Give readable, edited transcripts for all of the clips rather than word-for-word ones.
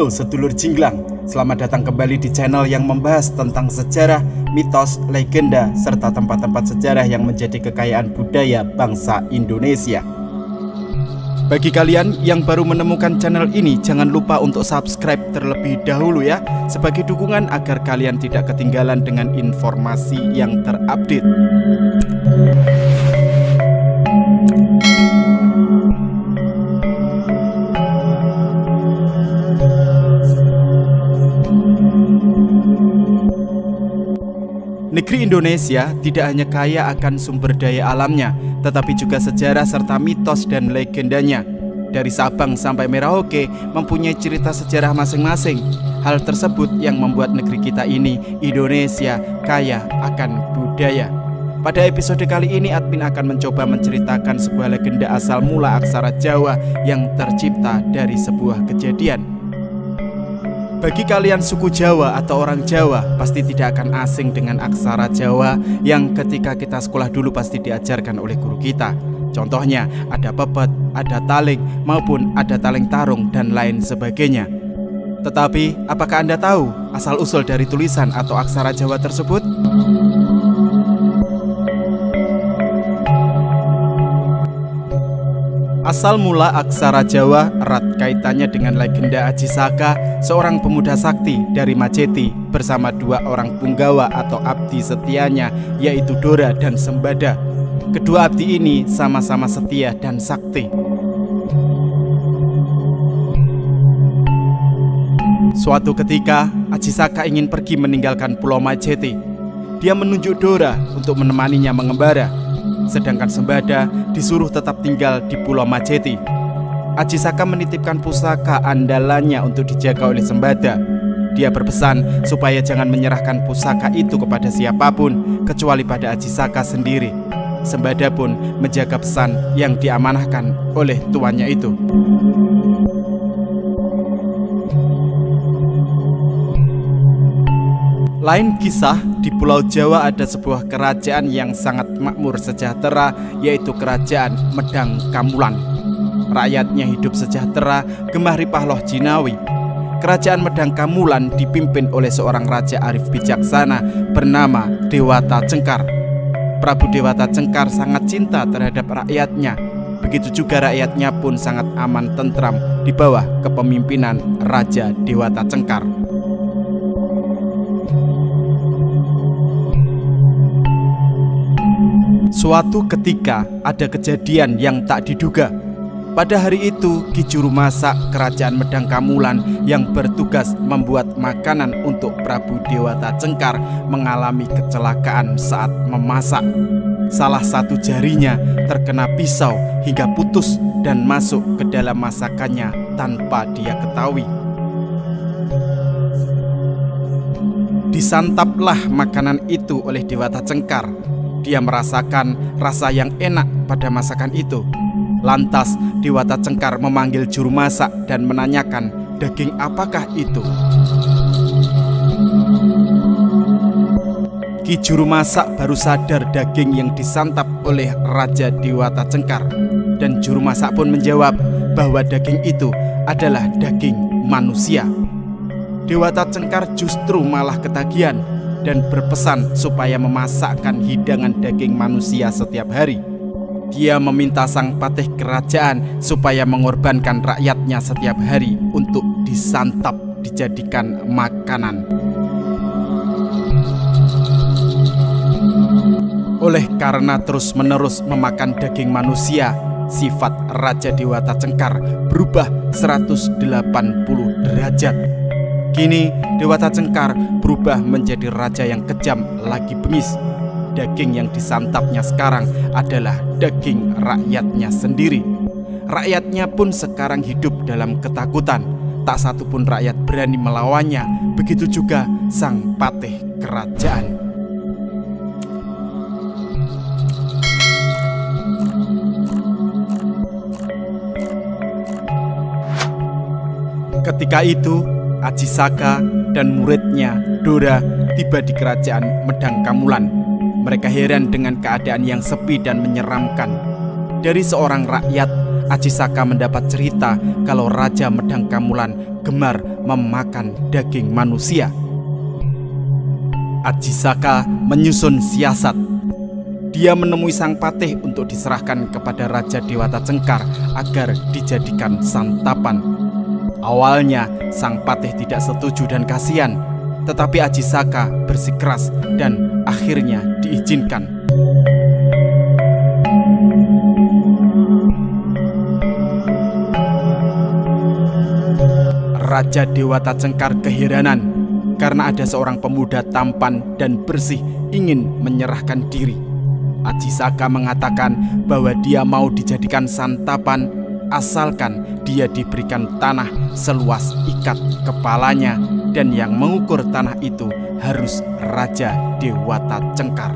Halo sedulur Jinglang, selamat datang kembali di channel yang membahas tentang sejarah, mitos, legenda, serta tempat-tempat sejarah yang menjadi kekayaan budaya bangsa Indonesia. Bagi kalian yang baru menemukan channel ini, jangan lupa untuk subscribe terlebih dahulu ya, sebagai dukungan agar kalian tidak ketinggalan dengan informasi yang terupdate. Negeri Indonesia tidak hanya kaya akan sumber daya alamnya, tetapi juga sejarah serta mitos dan legendanya. Dari Sabang sampai Merauke mempunyai cerita sejarah masing-masing. Hal tersebut yang membuat negeri kita ini, Indonesia, kaya akan budaya. Pada episode kali ini, admin akan mencoba menceritakan sebuah legenda asal mula aksara Jawa yang tercipta dari sebuah kejadian. Bagi kalian suku Jawa atau orang Jawa, pasti tidak akan asing dengan aksara Jawa yang ketika kita sekolah dulu pasti diajarkan oleh guru kita. Contohnya, ada pepet, ada taling, maupun ada taling tarung, dan lain sebagainya. Tetapi, apakah Anda tahu asal-usul dari tulisan atau aksara Jawa tersebut? Asal mula aksara Jawa erat kaitannya dengan legenda Aji Saka, seorang pemuda sakti dari Majeti bersama dua orang punggawa atau abdi setianya, yaitu Dora dan Sembada. Kedua abdi ini sama-sama setia dan sakti. Suatu ketika, Aji Saka ingin pergi meninggalkan Pulau Majeti. Dia menunjuk Dora untuk menemaninya mengembara, sedangkan Sembada disuruh tetap tinggal di Pulau Majeti. Aji Saka menitipkan pusaka andalannya untuk dijaga oleh Sembada. Dia berpesan supaya jangan menyerahkan pusaka itu kepada siapapun kecuali pada Aji Saka sendiri. Sembada pun menjaga pesan yang diamanahkan oleh tuannya itu. Lain kisah, di Pulau Jawa ada sebuah kerajaan yang sangat makmur sejahtera, yaitu Kerajaan Medang Kamulan. Rakyatnya hidup sejahtera, gemah ripah loh jinawi. Kerajaan Medang Kamulan dipimpin oleh seorang raja arif bijaksana bernama Dewata Cengkar. Prabu Dewata Cengkar sangat cinta terhadap rakyatnya. Begitu juga rakyatnya pun sangat aman tentram di bawah kepemimpinan Raja Dewata Cengkar. Suatu ketika ada kejadian yang tak diduga. Pada hari itu, Ki Juru Masak Kerajaan Medang Kamulan yang bertugas membuat makanan untuk Prabu Dewata Cengkar mengalami kecelakaan saat memasak. Salah satu jarinya terkena pisau hingga putus dan masuk ke dalam masakannya tanpa dia ketahui. Disantaplah makanan itu oleh Dewata Cengkar. Dia merasakan rasa yang enak pada masakan itu. Lantas Dewata Cengkar memanggil juru masak dan menanyakan daging apakah itu. Ki juru masak baru sadar daging yang disantap oleh Raja Dewata Cengkar. Dan juru masak pun menjawab bahwa daging itu adalah daging manusia. Dewata Cengkar justru malah ketagihan dan berpesan supaya memasakkan hidangan daging manusia setiap hari. Dia meminta sang patih kerajaan supaya mengorbankan rakyatnya setiap hari untuk disantap, dijadikan makanan. Oleh karena terus-menerus memakan daging manusia, sifat Raja Dewata Cengkar berubah 180 derajat. Kini Dewata Cengkar berubah menjadi raja yang kejam lagi bengis. Daging yang disantapnya sekarang adalah daging rakyatnya sendiri. Rakyatnya pun sekarang hidup dalam ketakutan. Tak satu pun rakyat berani melawannya. Begitu juga sang patih kerajaan. Ketika itu, Aji Saka dan muridnya Dora tiba di Kerajaan Medang Kamulan. Mereka heran dengan keadaan yang sepi dan menyeramkan. Dari seorang rakyat, Aji Saka mendapat cerita kalau Raja Medang Kamulan gemar memakan daging manusia. Aji Saka menyusun siasat. Dia menemui Sang Patih untuk diserahkan kepada Raja Dewata Cengkar agar dijadikan santapan. Awalnya Sang Patih tidak setuju dan kasihan, tetapi Aji Saka bersikeras dan akhirnya diizinkan. Raja Dewata Cengkar keheranan karena ada seorang pemuda tampan dan bersih ingin menyerahkan diri. Aji Saka mengatakan bahwa dia mau dijadikan santapan asalkan dia diberikan tanah seluas ikat kepalanya, dan yang mengukur tanah itu harus Raja Dewata Cengkar.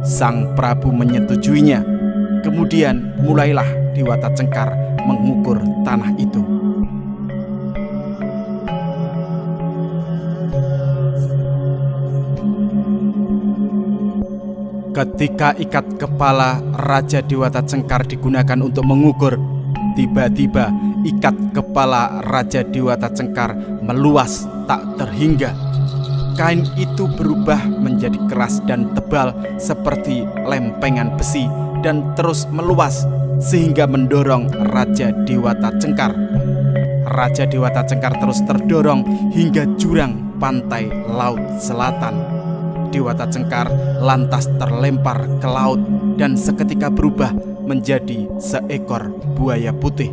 Sang Prabu menyetujuinya. Kemudian mulailah Dewata Cengkar mengukur tanah itu. Ketika ikat kepala Raja Dewata Cengkar digunakan untuk mengukur, tiba-tiba ikat kepala Raja Dewata Cengkar meluas tak terhingga. Kain itu berubah menjadi keras dan tebal seperti lempengan besi dan terus meluas sehingga mendorong Raja Dewata Cengkar. Raja Dewata Cengkar terus terdorong hingga jurang pantai laut selatan. Dewata Cengkar lantas terlempar ke laut dan seketika berubah menjadi seekor buaya putih.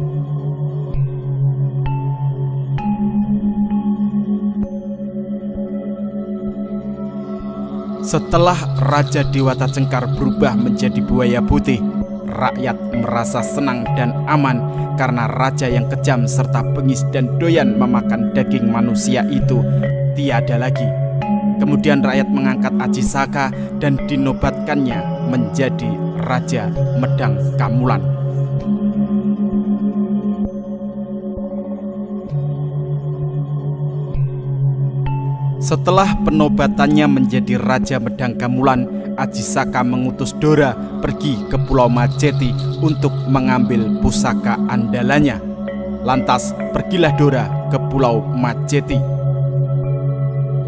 Setelah Raja Dewata Cengkar berubah menjadi buaya putih, rakyat merasa senang dan aman karena raja yang kejam serta bengis dan doyan memakan daging manusia itu tiada lagi. Kemudian rakyat mengangkat Aji Saka dan dinobatkannya menjadi Raja Medang Kamulan. Setelah penobatannya menjadi Raja Medang Kamulan, Aji Saka mengutus Dora pergi ke Pulau Majeti untuk mengambil pusaka andalannya. Lantas pergilah Dora ke Pulau Majeti.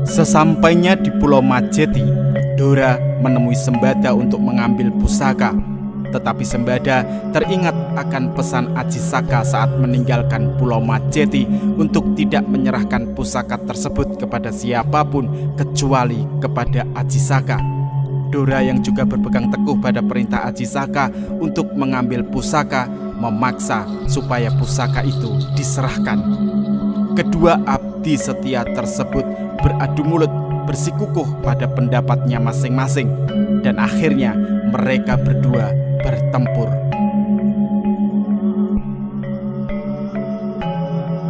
Sesampainya di Pulau Majeti, Dora menemui Sembada untuk mengambil pusaka. Tetapi Sembada teringat akan pesan Aji Saka saat meninggalkan Pulau Majeti untuk tidak menyerahkan pusaka tersebut kepada siapapun kecuali kepada Aji Saka. Dora yang juga berpegang teguh pada perintah Aji Saka untuk mengambil pusaka memaksa supaya pusaka itu diserahkan. Kedua abdi setia tersebut beradu mulut, bersikukuh pada pendapatnya masing-masing, dan akhirnya mereka berdua bertempur.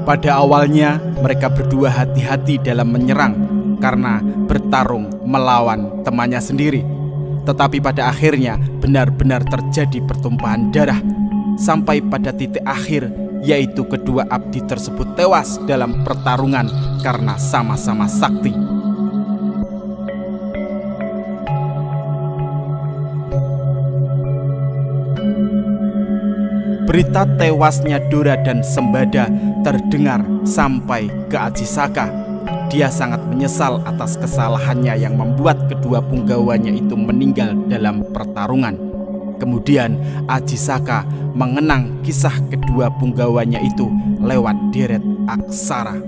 Pada awalnya mereka berdua hati-hati dalam menyerang karena bertarung melawan temannya sendiri. Tetapi pada akhirnya benar-benar terjadi pertumpahan darah sampai pada titik akhir, yaitu kedua abdi tersebut tewas dalam pertarungan karena sama-sama sakti. Berita tewasnya Dora dan Sembada terdengar sampai ke Aji Saka. Dia sangat menyesal atas kesalahannya yang membuat kedua punggawanya itu meninggal dalam pertarungan. Kemudian Aji Saka mengenang kisah kedua punggawanya itu lewat deret aksara.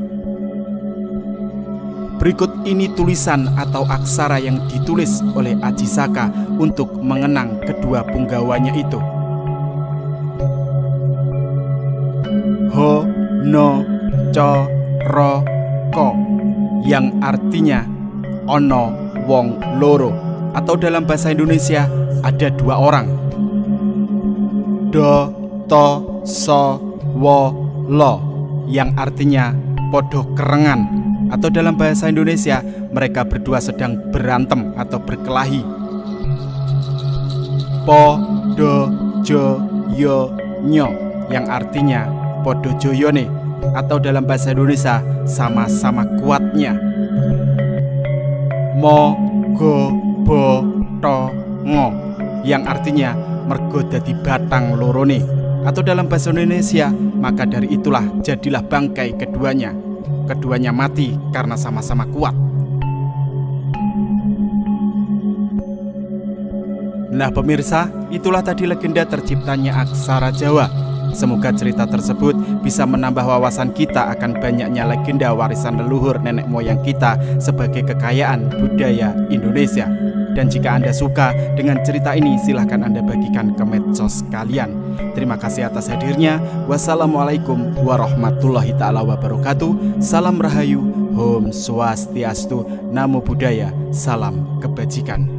Berikut ini tulisan atau aksara yang ditulis oleh Aji Saka untuk mengenang kedua punggawanya itu. Ho, no, co, ro, ko, yang artinya ono wong loro, atau dalam bahasa Indonesia ada dua orang. Do, to, so, wo, lo, yang artinya podo kerengan, atau dalam bahasa Indonesia mereka berdua sedang berantem atau berkelahi. Po, do, jo, yo, nyo, yang artinya podo joyone, atau dalam bahasa Indonesia sama-sama kuatnya. Mo, go, bo, to, ngo, yang artinya mergo dadi batang lorone, Atau dalam bahasa Indonesia, maka dari itulah jadilah bangkai keduanya. Keduanya mati karena sama-sama kuat. Nah pemirsa, itulah tadi legenda terciptanya aksara Jawa. Semoga cerita tersebut bisa menambah wawasan kita akan banyaknya legenda warisan leluhur nenek moyang kita sebagai kekayaan budaya Indonesia. Dan jika Anda suka dengan cerita ini, silahkan Anda bagikan ke medsos kalian. Terima kasih atas hadirnya. Wassalamualaikum warahmatullahi ta'ala wabarakatuh. Salam Rahayu, Om Swastiastu, Namo Buddhaya, salam kebajikan.